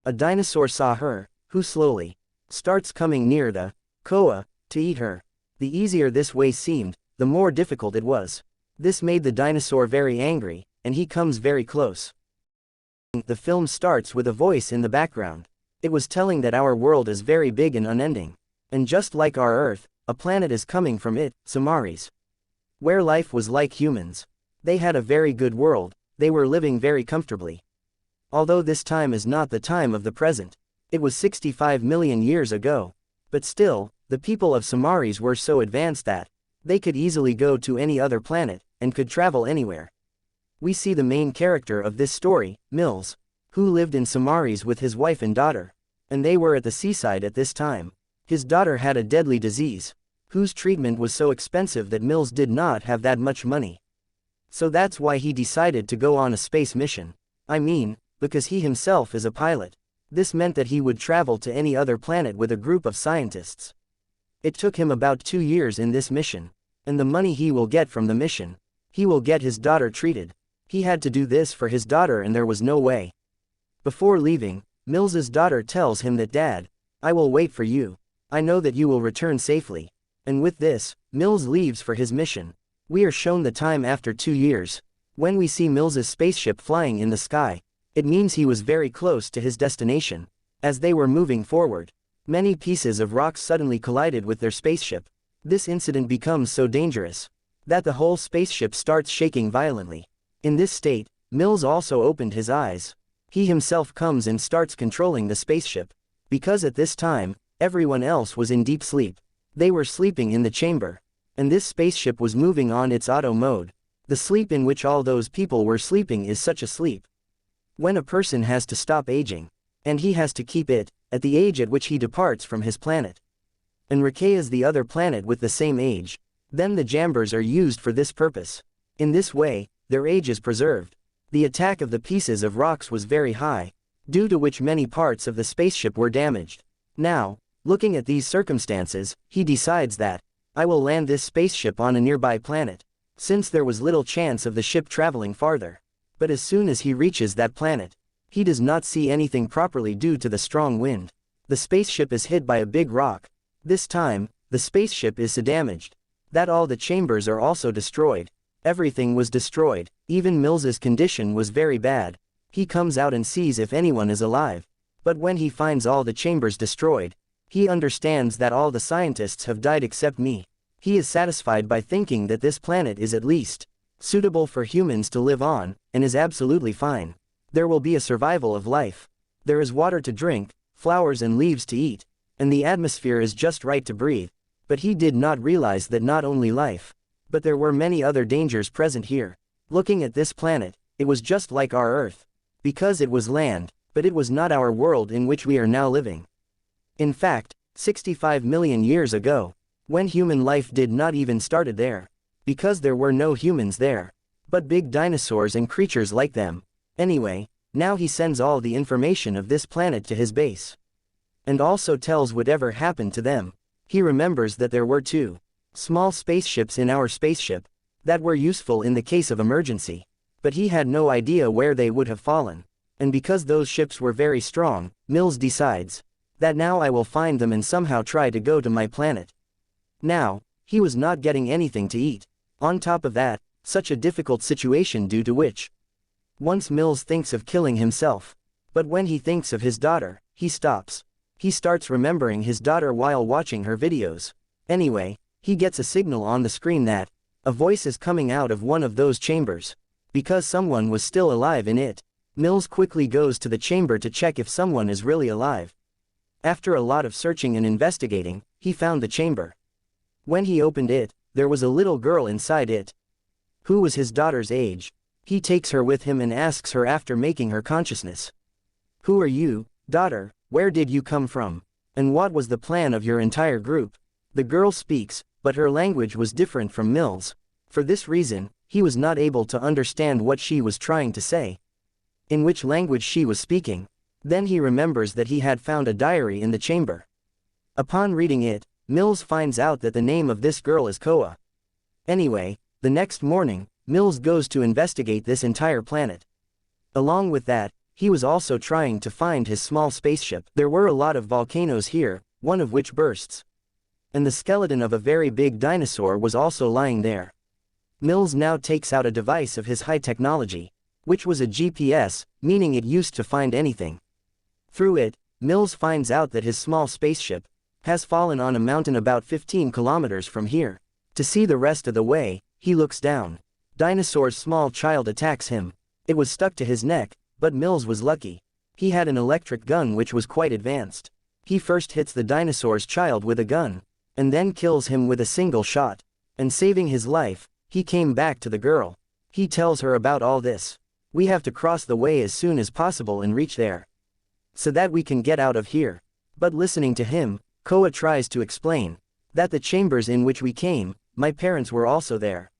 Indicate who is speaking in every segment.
Speaker 1: A dinosaur saw her, who slowly starts coming near the koa to eat her. The easier this way seemed, the more difficult it was. This made the dinosaur very angry, and he comes very close. The film starts with a voice in the background. It was telling that our world is very big and unending. And just like our Earth, a planet is coming from it, Samaris, where life was like humans. They had a very good world, they were living very comfortably. Although this time is not the time of the present. It was 65 million years ago. But still, the people of Samaris were so advanced that they could easily go to any other planet, and could travel anywhere. We see the main character of this story, Mills, who lived in Samaris with his wife and daughter. And they were at the seaside at this time. His daughter had a deadly disease, whose treatment was so expensive that Mills did not have that much money. So that's why he decided to go on a space mission. I mean, because he himself is a pilot. This meant that he would travel to any other planet with a group of scientists. It took him about 2 years in this mission. And the money he will get from the mission, he will get his daughter treated. He had to do this for his daughter and there was no way. Before leaving, Mills's daughter tells him that Dad, I will wait for you. I know that you will return safely. And with this, Mills leaves for his mission. We are shown the time after 2 years. When we see Mills's spaceship flying in the sky, it means he was very close to his destination. As they were moving forward, many pieces of rocks suddenly collided with their spaceship. This incident becomes so dangerous that the whole spaceship starts shaking violently. In this state, Mills also opened his eyes. He himself comes and starts controlling the spaceship. Because at this time, everyone else was in deep sleep. They were sleeping in the chamber. And this spaceship was moving on its auto mode. The sleep in which all those people were sleeping is such a sleep when a person has to stop aging. And he has to keep it, at the age at which he departs from his planet. And Rakei is the other planet with the same age. Then the jambers are used for this purpose. In this way, their age is preserved. The attack of the pieces of rocks was very high, due to which many parts of the spaceship were damaged. Now, looking at these circumstances, he decides that, I will land this spaceship on a nearby planet, since there was little chance of the ship traveling farther. But as soon as he reaches that planet, he does not see anything properly due to the strong wind. The spaceship is hit by a big rock. This time, the spaceship is so damaged that all the chambers are also destroyed. Everything was destroyed. Even Mills's condition was very bad. He comes out and sees if anyone is alive. But when he finds all the chambers destroyed, he understands that all the scientists have died except me. He is satisfied by thinking that this planet is at least suitable for humans to live on, and is absolutely fine. There will be a survival of life. There is water to drink, flowers and leaves to eat, and the atmosphere is just right to breathe. But he did not realize that not only life, but there were many other dangers present here. Looking at this planet, it was just like our Earth. Because it was land, but it was not our world in which we are now living. In fact, 65 million years ago, when human life did not even started there. Because there were no humans there, but big dinosaurs and creatures like them. Anyway, now he sends all the information of this planet to his base. And also tells whatever happened to them. He remembers that there were 2 small spaceships in our spaceship that were useful in the case of emergency. But he had no idea where they would have fallen. And because those ships were very strong, Mills decides that now I will find them and somehow try to go to my planet. Now, he was not getting anything to eat. On top of that, such a difficult situation due to which once Mills thinks of killing himself. But when he thinks of his daughter, he stops. He starts remembering his daughter while watching her videos. Anyway, he gets a signal on the screen that a voice is coming out of one of those chambers. Because someone was still alive in it, Mills quickly goes to the chamber to check if someone is really alive. After a lot of searching and investigating, he found the chamber. When he opened it, there was a little girl inside it, who was his daughter's age. He takes her with him and asks her after making her consciousness. Who are you, daughter? Where did you come from? And what was the plan of your entire group? The girl speaks, but her language was different from Mills. For this reason, he was not able to understand what she was trying to say. In which language she was speaking. Then he remembers that he had found a diary in the chamber. Upon reading it, Mills finds out that the name of this girl is Koa. Anyway, the next morning, Mills goes to investigate this entire planet. Along with that, he was also trying to find his small spaceship. There were a lot of volcanoes here, one of which bursts. And the skeleton of a very big dinosaur was also lying there. Mills now takes out a device of his high technology, which was a GPS, meaning it used to find anything. Through it, Mills finds out that his small spaceship has fallen on a mountain about 15 kilometers from here. To see the rest of the way, he looks down. Dinosaur's small child attacks him. It was stuck to his neck, but Mills was lucky. He had an electric gun which was quite advanced. He first hits the dinosaur's child with a gun, and then kills him with a single shot. And saving his life, he came back to the girl. He tells her about all this. We have to cross the way as soon as possible and reach there, so that we can get out of here. But listening to him, Koa tries to explain that the chambers in which we came, my parents were also there.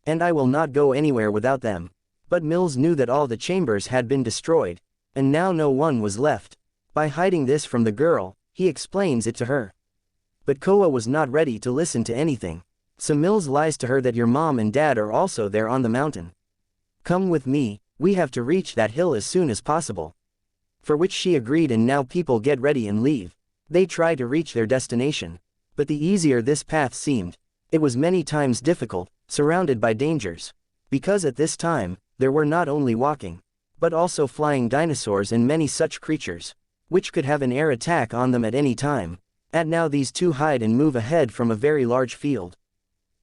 Speaker 1: And I will not go anywhere without them. But Mills knew that all the chambers had been destroyed, and now no one was left. By hiding this from the girl, he explains it to her. But Koa was not ready to listen to anything. So Mills lies to her that your mom and dad are also there on the mountain. Come with me, we have to reach that hill as soon as possible. For which she agreed, and now people get ready and leave. They try to reach their destination. But the easier this path seemed, it was many times difficult, surrounded by dangers. Because at this time, there were not only walking, but also flying dinosaurs and many such creatures, which could have an air attack on them at any time. And now these two hide and move ahead from a very large field,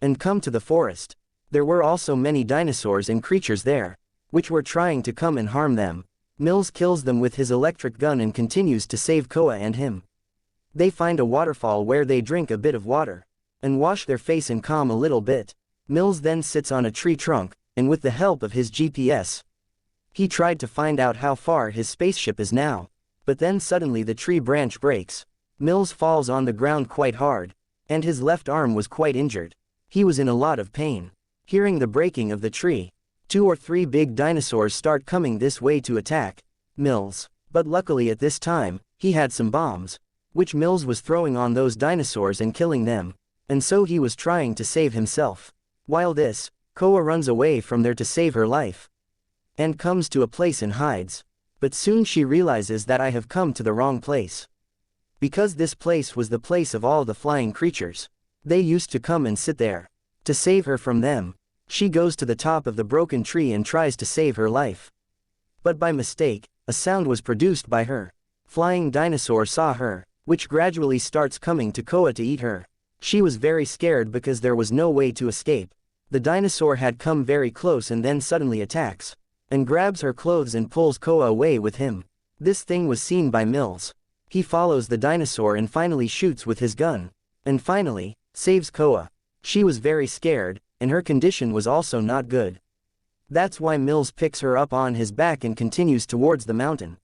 Speaker 1: and come to the forest. There were also many dinosaurs and creatures there, which were trying to come and harm them. Mills kills them with his electric gun and continues to save Koa and him. They find a waterfall where they drink a bit of water, and wash their face and calm a little bit. Mills then sits on a tree trunk, and with the help of his GPS, he tried to find out how far his spaceship is now. But then suddenly the tree branch breaks. Mills falls on the ground quite hard, and his left arm was quite injured. He was in a lot of pain. Hearing the breaking of the tree, 2 or 3 big dinosaurs start coming this way to attack Mills. But luckily at this time, he had some bombs, which Mills was throwing on those dinosaurs and killing them. And so he was trying to save himself. While this, Koa runs away from there to save her life, and comes to a place and hides. But soon she realizes that I have come to the wrong place. Because this place was the place of all the flying creatures. They used to come and sit there. To save her from them, she goes to the top of the broken tree and tries to save her life. But by mistake, a sound was produced by her. Flying dinosaur saw her, which gradually starts coming to Koa to eat her. She was very scared because there was no way to escape. The dinosaur had come very close and then suddenly attacks, and grabs her clothes and pulls Koa away with him. This thing was seen by Mills. He follows the dinosaur and finally shoots with his gun. And finally, saves Koa. She was very scared, and her condition was also not good. That's why Mills picks her up on his back and continues towards the mountain.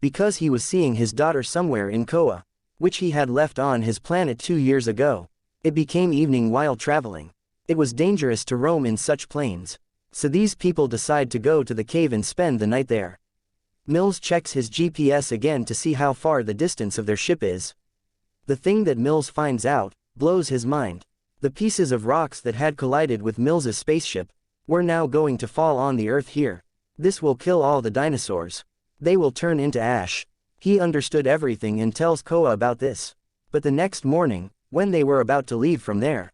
Speaker 1: Because he was seeing his daughter somewhere in Koa, which he had left on his planet 2 years ago. It became evening while traveling. It was dangerous to roam in such plains. So these people decide to go to the cave and spend the night there. Mills checks his GPS again to see how far the distance of their ship is. The thing that Mills finds out blows his mind. The pieces of rocks that had collided with Mills's spaceship were now going to fall on the earth here. This will kill all the dinosaurs. They will turn into ash. He understood everything and tells Koa about this. But the next morning, when they were about to leave from there,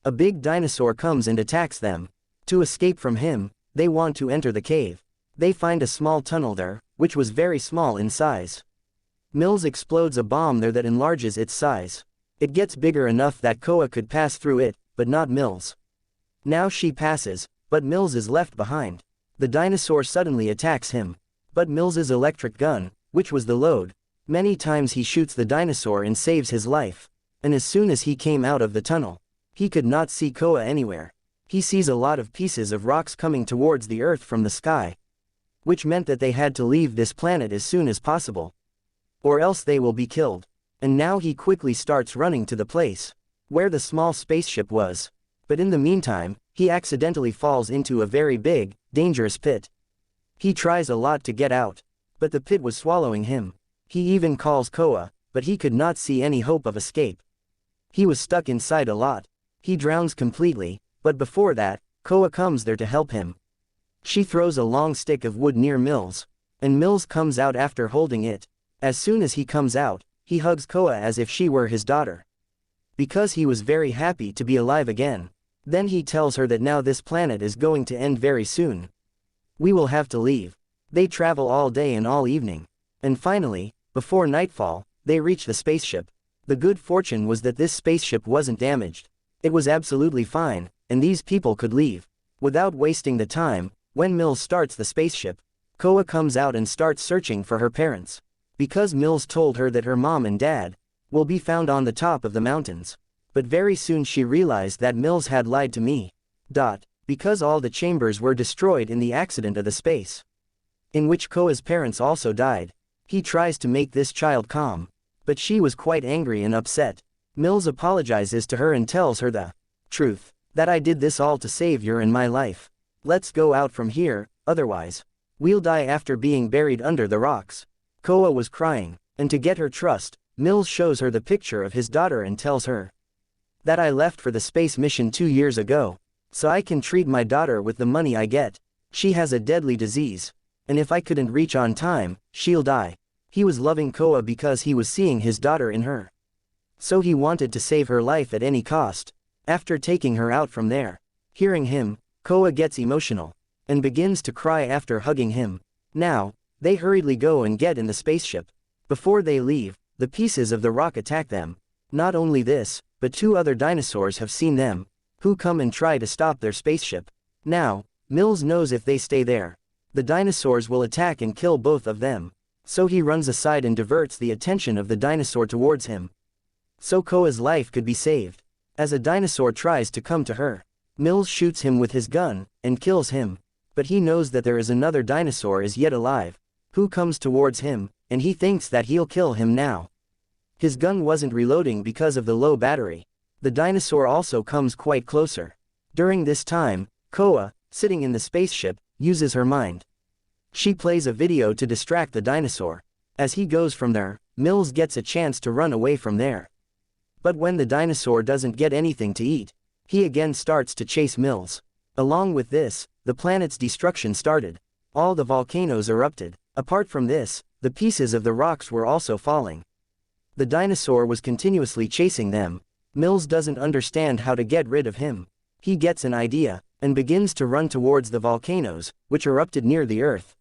Speaker 1: a big dinosaur comes and attacks them. To escape from him, they want to enter the cave. They find a small tunnel there, which was very small in size. Mills explodes a bomb there that enlarges its size. It gets bigger enough that Koa could pass through it, but not Mills. Now she passes, but Mills is left behind. The dinosaur suddenly attacks him. But Mills's electric gun, which was the load, many times he shoots the dinosaur and saves his life. And as soon as he came out of the tunnel, he could not see Koa anywhere. He sees a lot of pieces of rocks coming towards the earth from the sky, which meant that they had to leave this planet as soon as possible, or else they will be killed. And now he quickly starts running to the place where the small spaceship was. But in the meantime, he accidentally falls into a very big, dangerous pit. He tries a lot to get out, but the pit was swallowing him. He even calls Koa, but he could not see any hope of escape. He was stuck inside a lot. He drowns completely, but before that, Koa comes there to help him. She throws a long stick of wood near Mills, and Mills comes out after holding it. As soon as he comes out, he hugs Koa as if she were his daughter. Because he was very happy to be alive again. Then he tells her that now this planet is going to end very soon. We will have to leave. They travel all day and all evening. And finally, before nightfall, they reach the spaceship. The good fortune was that this spaceship wasn't damaged. It was absolutely fine, and these people could leave. Without wasting the time, when Mills starts the spaceship, Koa comes out and starts searching for her parents. Because Mills told her that her mom and dad will be found on the top of the mountains. But very soon she realized that Mills had lied to me. Because all the chambers were destroyed in the accident of the space, in which Koa's parents also died. He tries to make this child calm, but she was quite angry and upset. Mills apologizes to her and tells her the truth, that I did this all to save your and my life. Let's go out from here, otherwise we'll die after being buried under the rocks. Koa was crying, and to get her trust, Mills shows her the picture of his daughter and tells her that I left for the space mission 2 years ago, so I can treat my daughter with the money I get. She has a deadly disease, and if I couldn't reach on time, she'll die. He was loving Koa because he was seeing his daughter in her. So he wanted to save her life at any cost. After taking her out from there, hearing him, Koa gets emotional, and begins to cry after hugging him. Now, they hurriedly go and get in the spaceship. Before they leave, the pieces of the rock attack them. Not only this, but 2 other dinosaurs have seen them, who come and try to stop their spaceship. Now, Mills knows if they stay there, the dinosaurs will attack and kill both of them. So he runs aside and diverts the attention of the dinosaur towards him, so Koa's life could be saved. As a dinosaur tries to come to her, Mills shoots him with his gun, and kills him. But he knows that there is another dinosaur is yet alive, who comes towards him, and he thinks that he'll kill him now. His gun wasn't reloading because of the low battery. The dinosaur also comes quite closer. During this time, Koa, sitting in the spaceship, uses her mind. She plays a video to distract the dinosaur. As he goes from there, Mills gets a chance to run away from there. But when the dinosaur doesn't get anything to eat, he again starts to chase Mills. Along with this, the planet's destruction started. All the volcanoes erupted. Apart from this, the pieces of the rocks were also falling. The dinosaur was continuously chasing them. Mills doesn't understand how to get rid of him. He gets an idea, and begins to run towards the volcanoes, which erupted near the Earth.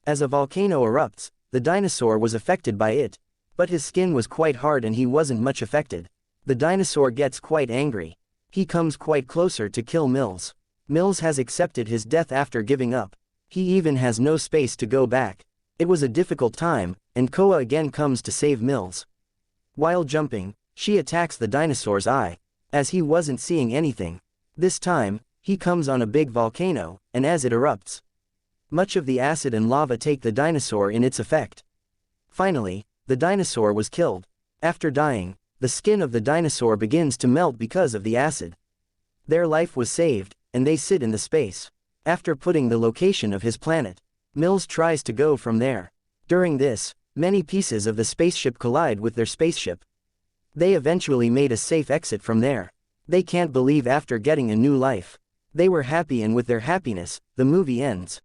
Speaker 1: As a volcano erupts, the dinosaur was affected by it. But his skin was quite hard and he wasn't much affected. The dinosaur gets quite angry. He comes quite closer to kill Mills. Mills has accepted his death after giving up. He even has no space to go back. It was a difficult time, and Koa again comes to save Mills. While jumping, she attacks the dinosaur's eye, as he wasn't seeing anything. This time, he comes on a big volcano, and as it erupts, much of the acid and lava take the dinosaur in its effect. Finally, the dinosaur was killed. After dying, the skin of the dinosaur begins to melt because of the acid. Their life was saved, and they sit in the space. After putting the location of his planet, Mills tries to go from there. During this, many pieces of the spaceship collide with their spaceship. They eventually made a safe exit from there. They can't believe after getting a new life. They were happy, and with their happiness, the movie ends.